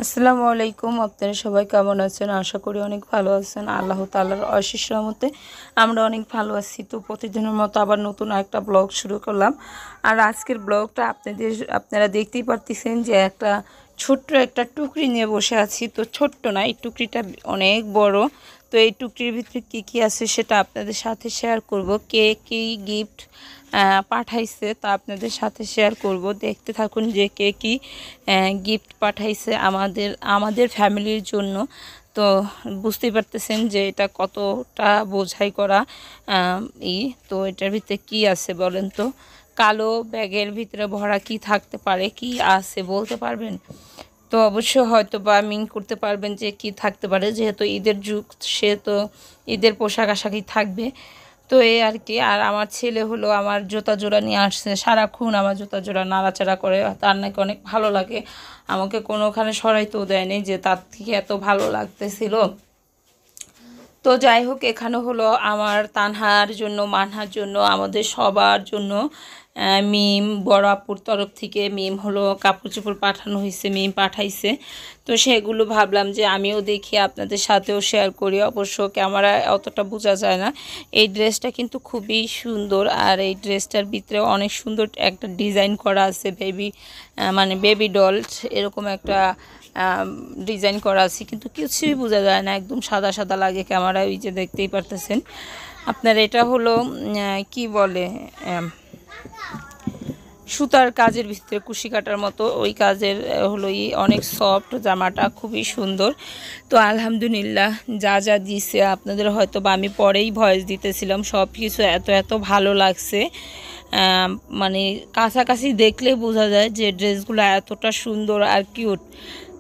আসসালামু আলাইকুম। আপনারা সবাই কেমন আছেন? আশা করি অনেক ভালো আছেন। আল্লাহ তাআলার অশেষ রহমতে আমরা অনেক ভালো আছি। তো প্রতিদিনের মতো আবার নতুন একটা ব্লগ শুরু করলাম। আর আজকের ব্লগটা আপনারা দেখতেই পারতেছেন যে একটা ছোট্ট একটা টুকরি নিয়ে বসে আছি। তো ছোট্ট না, এই টুকরিটা অনেক বড়। তো এই টুকরির ভিতরে কী আছে সেটা আপনাদের সাথে শেয়ার করব। কে কী গিফট পাঠাইছে তা আপনাদের সাথে শেয়ার করব। দেখতে থাকুন যে কে কী গিফট পাঠাইছে আমাদের ফ্যামিলির জন্য। তো বুঝতেই পারতেছেন যে এটা কতটা বোঝাই করা তো এটার ভিতরে কি আছে বলেন তো? কালো ব্যাগের ভিতরে ভরা কি থাকতে পারে, কি আছে বলতে পারবেন? তো অবশ্যই হয়তো বা মিন করতে পারবেন যে কি থাকতে পারে, যেহেতু ঈদের যুগ, সে তো ঈদের পোশাক আশাকই থাকবে। তো এই আর কি। আর আমার ছেলে হলো আমার জুতা জোড়া নিয়ে আসছে, সারাক্ষণ আমার জুতা জোড়া নাড়াচাড়া করে, তার নাকি অনেক ভালো লাগে। আমাকে কোনোখানে সরাইতেও দেয়নি যে তার থেকে এত ভালো লাগতেছিল। তো যাই হোক, এখানে হলো আমার তানহার জন্য, মানহার জন্য, আমাদের সবার জন্য মিম বড় আপুর তরফ থেকে মিম হলো কাপড় চোপড় পাঠানো হয়েছে, মিম পাঠাইছে। তো সেগুলো ভাবলাম যে আমিও দেখি, আপনাদের সাথেও শেয়ার করি। অবশ্য ক্যামেরা অতটা বোঝা যায় না। এই ড্রেসটা কিন্তু খুবই সুন্দর, আর এই ড্রেসটার ভিতরে অনেক সুন্দর একটা ডিজাইন করা আছে, বেবি ডল এরকম একটা ডিজাইন করা আছে, কিন্তু কিছুই বোঝা যায় না, একদম সাদা সাদা লাগে ক্যামেরায়, ওই যে দেখতেই পারতেছেন আপনার। এটা হলো কি বলে, সুতার কাজের ভিতরে কুশি কাটার মতো ওই কাজের হলো অনেক সফট, জামাটা খুবই সুন্দর। তো আলহামদুলিল্লাহ, যা যা দিছে আপনাদের হয়তো বা আমি পরেই ভয়েস দিতেছিলাম, সব কিছু এত এত ভালো লাগছে। মানে কাছাকাছি দেখলে বোঝা যায় যে ড্রেসগুলো এতটা সুন্দর আর কিউট।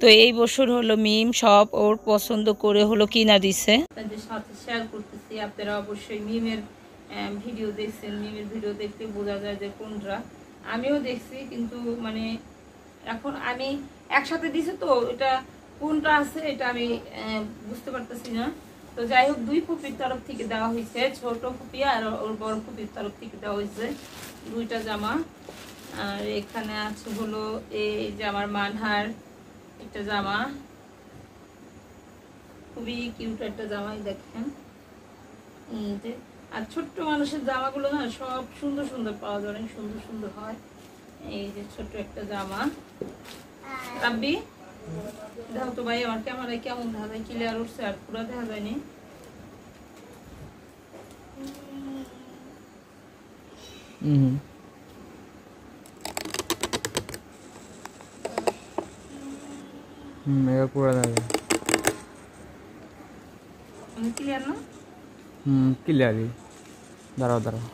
তো এই বছর হলো মিম সব ওর পছন্দ করে হলো কিনা দিছে, আপনাদের সাথে শেয়ার করতেছি। আপনারা অবশ্যই মিমের ভিডিও দেখছেন, মিমের ভিডিও দেখতে বোঝা যায় যে কোনটা। আমিও দেখছি, কিন্তু মানে এখন আমি একসাথে দিছে, তো এটা কোনটা আছে এটা আমি বুঝতে পারতেছি না। তো যাই হোক, দুই ফুপির তরফ থেকে দেওয়া হয়েছে, ছোট ফুপি আর ওর বড় ফুপির তরফ থেকে দেওয়া হয়েছে দুইটা জামা। আর এখানে আছে হলো এই যে আমার মানহার একটা জামা, খুবই কিউট একটা জামাই, দেখেন। আর ছোট্ট মানুষের জামাগুলো না সব সুন্দর সুন্দর পাওয়া যায়, অনেক সুন্দর সুন্দর হয়। এই যে ছোট্ট একটা জামা। রাব্বি দেখো তো ভাই, আমার ক্যামেরায় কেমন দেখা যায়, ক্লিয়ার উঠছে আর পুরো দেখা যায়নি। এবার পুরো দেখা যায়। ক্লিয়ার না? ক্লিয়ারই। দাঁড়াও দাঁড়াও।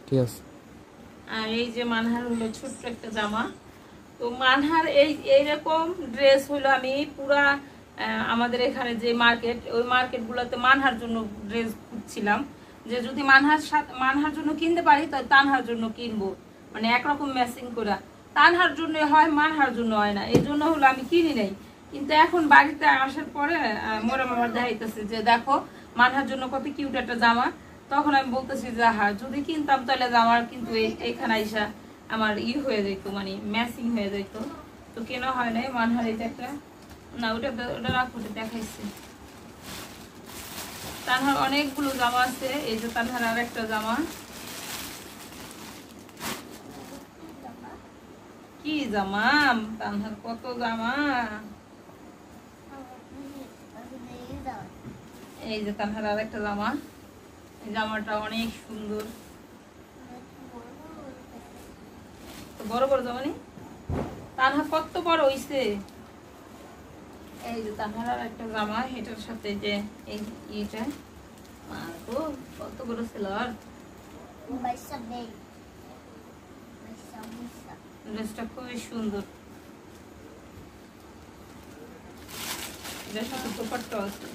ঠিক আছে। আর এই যে মানহার হলো ছোট্ট একটা জামা। তো মানহার এইরকম ড্রেস হলো আমি পুরা আমাদের এখানে যে মার্কেট, ওই মার্কেটগুলোতে মানহার জন্য ড্রেস খুঁজছিলাম, যে যদি মানহার জন্য কিনতে পারি তো তানহার জন্য কিনবো, মানে একরকম ম্যাচিং করে। তানহার জন্য হয়, মানহার জন্য হয় না, এই জন্য হলো আমি কিনি নাই। কিন্তু এখন বাড়িতে আসার পরে মোরা মামার দেখাইতেছে যে দেখো মানহার জন্য কত কিউট একটা জামা। তখন আমি বলতেছি যে হ্যাঁ, যদি কিনতাম তাহলে জামার কিন্তু এইখানে আইসা আমার হয়ে যেত, মানে ম্যাচিং হয়ে যেত। তো কেনা হয় নাই। মানহার এই যে একটা, না ওটা রাখো, দেখাইছি। তানহার অনেকগুলো জামা আছে, এই যে তানহার আর একটা জামা। কি জামা তানহার, কত জামা। এই যে তানহার আর একটা জামা, এই জামাটা অনেক সুন্দর। বড় বড় জামা নেই, তানহা কত বড় হইছে। এই যে তানহার আর একটা জামা, এটার সাথে যে এইটা কত বড় সেলার, ড্রেসটা খুবই সুন্দর। এটার সাথে দোপাট্টা আছে।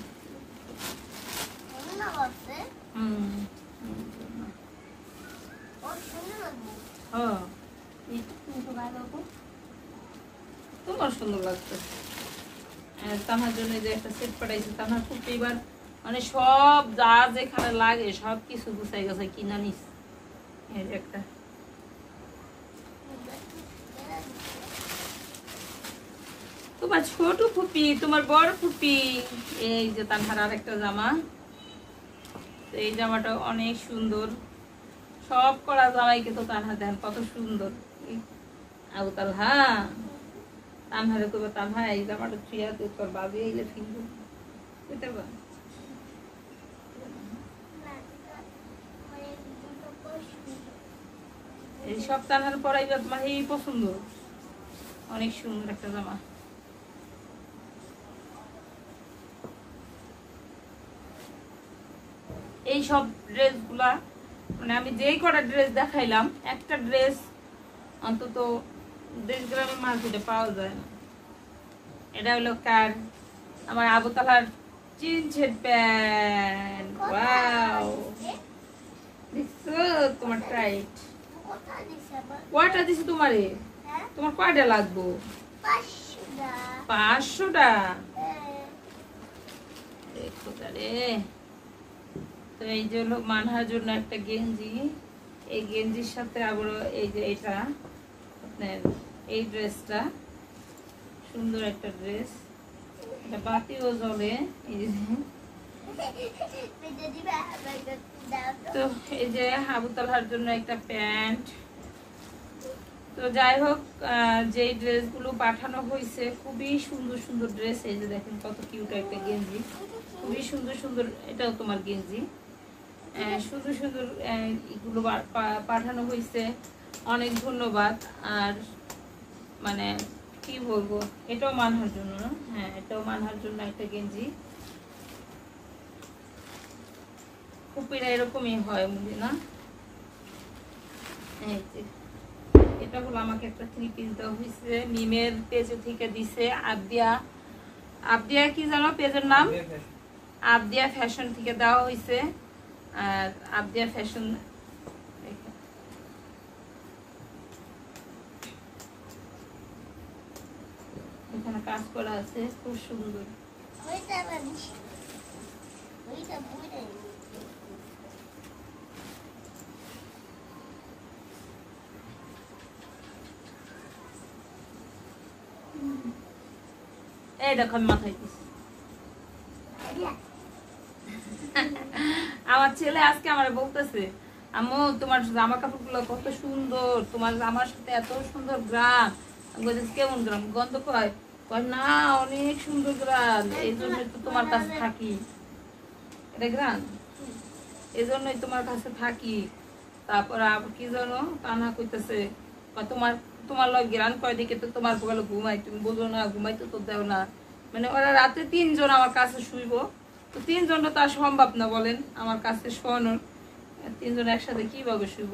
তোমার সুন্দর লাগছে। তাহার জন্য যে একটা সেট পাঠাইছে, তাহার খুব এবার মানে সব যা যেখানে লাগে সব কিছু গুছাই গেছে কিনা নিস। এই যে একটা তোমার ছোট ফুপি, তোমার বড় ফুপি। এই যে তানহার আরেকটা জামা। তো এই জামাটা অনেক সুন্দর। সব করা জামাইকে তো তানহা দেন কত সুন্দর। আবু তালহা তানহারে কইবা, তানহা এই জামাটা ছুঁয়া তুই তোর বাবি এইলে ফিরবো, বুঝতে পারবা? এই সব তানহার পরাইবা, তোমার এই পছন্দ। অনেক সুন্দর একটা জামা। এই সব ড্রেসগুলা মানে আমি যেই কটা ড্রেস দেখাইলাম, একটা ড্রেস অন্তত দেশগ্রামের মার্কেটে পাওয়া যায় না। এটা হলো কার? আমার আবু তালহার জিন্সের প্যান্ট। ওয়াও, দেখছো তোমার টাইট কয়টা দিছি তোমারে? তোমার কয়টা লাগবো? 500টা। দেখো তারে। তো এই যে হলো মানহার জন্য একটা গেঞ্জি। এই গেঞ্জির সাথে আবার এই যে এটা আপনার এই ড্রেসটা সুন্দর একটা ড্রেস। এটা বাতিও জ্বলে। এই যে তো এই যে আবু তালহার জন্য একটা প্যান্ট। তো যাই হোক, যে ড্রেসগুলো পাঠানো হয়েছে খুবই সুন্দর সুন্দর ড্রেস। এই যে দেখেন কত কিউট একটা গেঞ্জি, খুবই সুন্দর সুন্দর। এটাও তোমার গেঞ্জি। সুন্দর সুন্দর এগুলো পাঠানো হয়েছে, অনেক ধন্যবাদ। আর মানে কি বলবো, এটাও মানহার জন্য না? হ্যাঁ, এটাও মানহার জন্য একটা গেঞ্জি। ফুপিরা এরকমই হয় বুঝি না? এই যে এটা হলো আমাকে একটা থ্রি পিস দেওয়া হয়েছে, মিমের পেজে থেকে দিছে। আবদিয়া কি জানো পেজের নাম? আবদিয়া ফ্যাশন থেকে দেওয়া হয়েছে। আর আবদিয়া ফ্যাশন এখানে কাজ করা আছে, খুব সুন্দর। এই দেখো আমি মাথায় দিচ্ছি। আমার ছেলে আজকে আমার বলতেছে, আম্মু তোমার জামা কাপড় গুলো কত সুন্দর, তোমার জামার সাথে এত সুন্দর গ্রাম। কেমন গ্রাম গন্ধ? কয় না, অনেক সুন্দর গ্রাম, এই জন্যই তো তোমার কাছে থাকি। এটা গ্রাম, এই জন্যই তোমার কাছে থাকি। তারপর কি জানো কান্না কইতেছে, তোমার তোমার লয় গ্রান কয় দিকে তো তোমার বলে ঘুমাই, তুমি বলো না ঘুমাইতে তো দেও না। মানে ওরা রাতে 3 জন আমার কাছে শুইব, তো 3 জন তো আর সম্ভব না বলেন আমার কাছে শোয়ানোর। 3 জন একসাথে কিভাবে শুইব?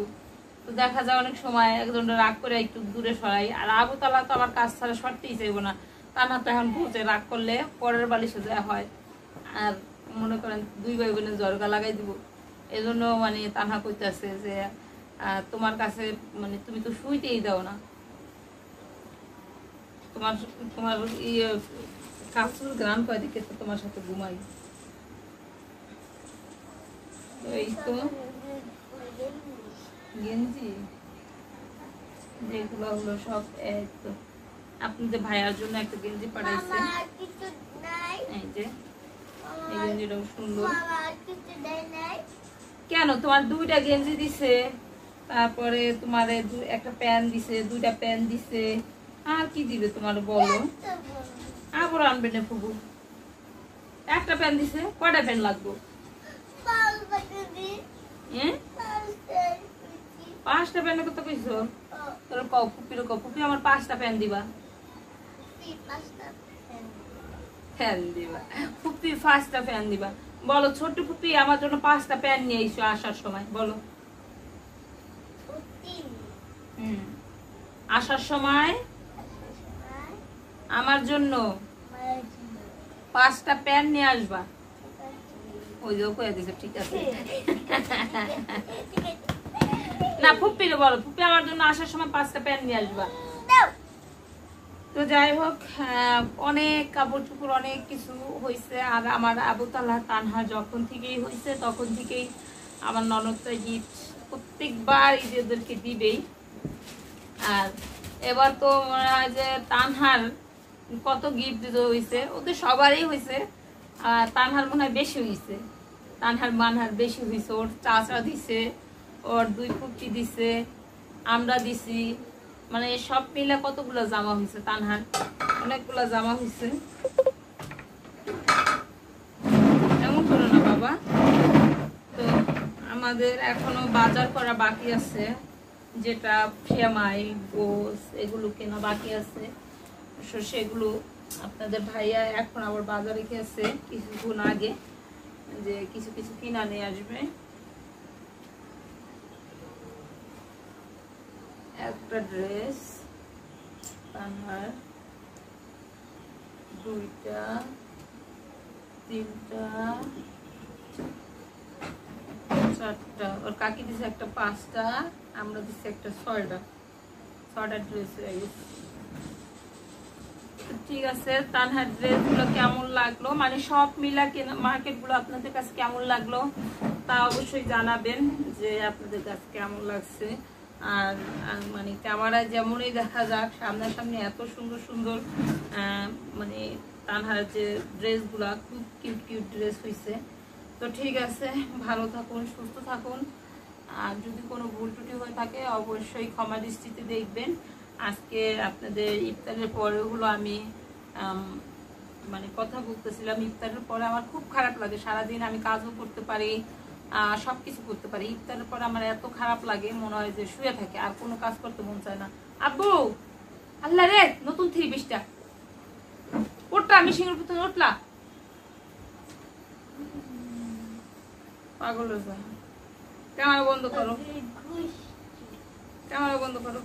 তো দেখা যায় অনেক সময় একজন রাগ করে একটু দূরে সরাই। আর আবু তালহা তো আমার কাজ ছাড়া সরতেই চাইবো না। তা না তো এখন বলছে রাগ করলে পরের বালিশে দেওয়া হয়। আর মনে করেন 2 ভাই বোনের জরগা লাগাই দিব। এই জন্য মানে তানহা কইতেছে যে তোমার কাছে মানে তুমি তো শুইতেই দাও না, তোমার তোমার ইয়ে কাপড় গ্রাম কয় দিকে তো তোমার সাথে ঘুমাই। তো এই তো গেঞ্জি যেগুলো হলো সব এই তো আপনাদের ভাইয়ার জন্য একটা গেঞ্জি পাঠাইছে। এই যে এই গেঞ্জিটাও সুন্দর। কেন তোমার 2টা গেঞ্জি দিছে, তারপরে তোমার একটা প্যান্ট দিছে, 2টা প্যান্ট দিছে, আর কি দিবে তোমার বলো? আবার আনবে না ফুবু? একটা প্যান্ট দিছে, কয়টা প্যান্ট লাগবে? 5টা প্যান্ট কত কইছো? তোর কও ফুপির কও, ফুপি আমার 5টা প্যান্ট দিবা। ফ্যান দিবা ফুপি, 5টা ফ্যান দিবা। বলো ছোট ফুপি আমার জন্য 5টা প্যান্ট নিয়ে এসো আসার সময়, বলো। আসার সময় আমার জন্য 5টা প্যান্ট নিয়ে আসবা। ওই যে কয়ে দিছে, ঠিক আছে। না ফুপিরে বলো, ফুপি আমার জন্য আসার সময় 5টা প্যান্ট নিয়ে আসবা। তো যাই হোক, অনেক কাপড় চোপড় অনেক কিছু হয়েছে। আর আমার আবু তালহা তানহা যখন থেকেই হয়েছে তখন থেকেই আমার ননদটা গিফট প্রত্যেকবার ঈদেরকে দিবেই। আর এবার তো মনে হয় যে তানহার কত গিফট দিতে হয়েছে, ওদের সবারই হয়েছে। আর তানহার মনে হয় বেশি হয়েছে, তানহার মানহার বেশি হয়েছে। ওর চাচা দিছে, ওর দুই ফুটি দিছে, আমরা দিছি, মানে সব মিলে কতগুলো জামা হয়েছে। তানহার অনেকগুলো জামা হয়েছে। এমন করো না বাবা। তো আমাদের এখনো বাজার করা বাকি আছে, যেটা সেমাই গোস এগুলো কেনা বাকি আছে। সেগুলো আপনাদের ভাইয়া এখন আবার বাজারে গেছে কিছুক্ষণ আগে, যে কিছু কিছু কিনা নিয়ে আসবে। একটা ড্রেস, তানহার দুইটা, তিনটা, চারটা, ওর কাকি দিছে একটা পাঁচটা, আমরা দিছি একটা ছয়টা ড্রেস হয়ে গেছে। ঠিক আছে, তানহার ড্রেস গুলো কেমন লাগলো, মানে সব মিলা কেনা মার্কেট গুলো আপনাদের কাছে কেমন লাগলো তা অবশ্যই জানাবেন, যে আপনাদের কাছে কেমন লাগছে। আর মানে ক্যামেরায় যেমনই দেখা যাক, সামনাসামনি এত সুন্দর সুন্দর মানে তানহার যে ড্রেস গুলা খুব কিউট কিউট ড্রেস হয়েছে। তো ঠিক আছে, ভালো থাকুন, সুস্থ থাকুন। আর যদি কোনো ভুল ত্রুটি হয়ে থাকে অবশ্যই ক্ষমা দৃষ্টিতে দেখবেন। আজকে আপনাদের ইফতারের পরে হলো আমি মানে কথা বলতেছিলাম, ইফতারের পরে আমার খুব খারাপ লাগে। সারাদিন আমি কাজও করতে পারি, সবকিছু করতে পারি, ইফতারের পরে আমার এত খারাপ লাগে, মনে হয় যে শুয়ে থাকে, আর কোনো কাজ করতে মন চায় না। আব্বু, আল্লাহ রে, নতুন 320টা উঠলা, আমি সিঙ্গুর ভিতরে উঠলা, পাগল হয়ে যায়। ক্যামেরা বন্ধ করো, ক্যামেরা বন্ধ করো।